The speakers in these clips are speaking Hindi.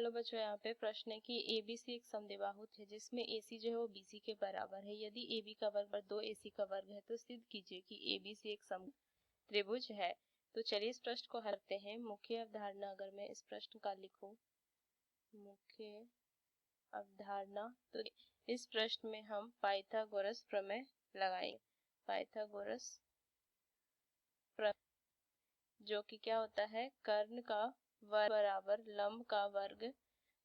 हेलो बच्चों, यहाँ पे प्रश्न है कि एबीसी एक समद्विबाहु है जिसमें एसी जो है वो बीसी के बराबर है। यदि एबी का वर्ग पर 2ac का वर्ग है तो सिद्ध कीजिए कि एबीसी एक सम त्रिभुज है। तो चलिए इस प्रश्न को हल करते हैं। मुख्य अवधारणा अगर मैं इस प्रश्न का लिखूं, मुख्य अवधारणा, तो इस प्रश्न में हम पाइथागोरस प्रमेय लगाएंगे। पाइथागोरस प्रमेय जो कि क्या होता है, कर्ण का वर्ग बराबर लंब का वर्ग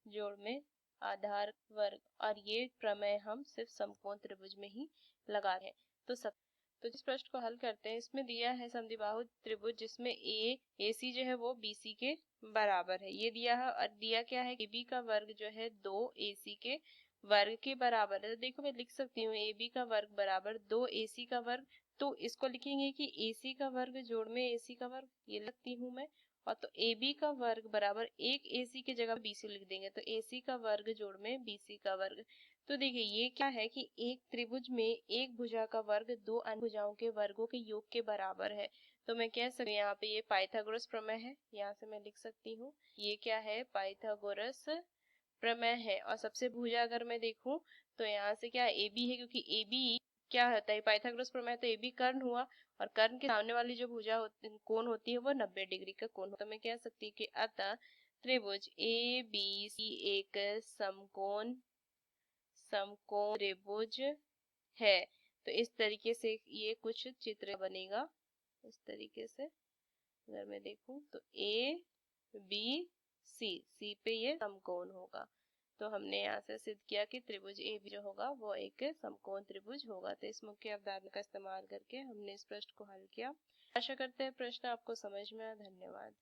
जोड़ में आधार वर्ग, और ये प्रमेय हम सिर्फ समकोण त्रिभुज में ही लगा रहे हैं। तो इस प्रश्न को हल करते हैं। इसमें दिया है समद्विबाहु त्रिभुज जिसमें एसी जो है वो बीसी के बराबर है, ये दिया है। और दिया क्या है, एबी का वर्ग जो है 2ac के वर्ग के बराबर है। तो देखो मैं लिख सकती हूँ एबी का वर्ग बराबर 2ac का वर्ग। तो इसको लिखेंगे कि ac का वर्ग जोड़ में ac का वर्ग, ये लिखती हूँ मैं। और तो AB का वर्ग बराबर एक AC की जगह BC लिख देंगे, तो AC का वर्ग जोड़ में BC का वर्ग। तो देखिए ये क्या है कि एक त्रिभुज में एक भुजा का वर्ग दो अन्य भुजाओं के वर्गों के योग के बराबर है। तो मैं कह सकती हूँ यहाँ पे ये पाइथागोरस प्रमेय है, यहाँ से मैं लिख सकती हूँ ये क्या है, पाइथागोरस प्रमेय है। और सबसे भुजा अगर मैं देखूं तो यहाँ से क्या AB है, क्योंकि AB क्या होता है, पाइथागोरस प्रमेय तो AB कर्ण हुआ, और कर्ण के सामने वाली जो भुजा कोण होती है वो 90 डिग्री का कोण होता है। तो मैं कह सकती हूँ कि अतः त्रिभुज ABC एक समकोण त्रिभुज है। तो इस तरीके से ये कुछ चित्र बनेगा। इस तरीके से अगर मैं देखूं तो सी पे ये समकोण होगा। तो हमने यहाँ से सिद्ध किया कि त्रिभुज AB जो होगा वो एक समकोण त्रिभुज होगा। तो इस मुख्य अवधारणा का इस्तेमाल करके हमने इस प्रश्न को हल किया। आशा करते हैं प्रश्न आपको समझ में आया। धन्यवाद।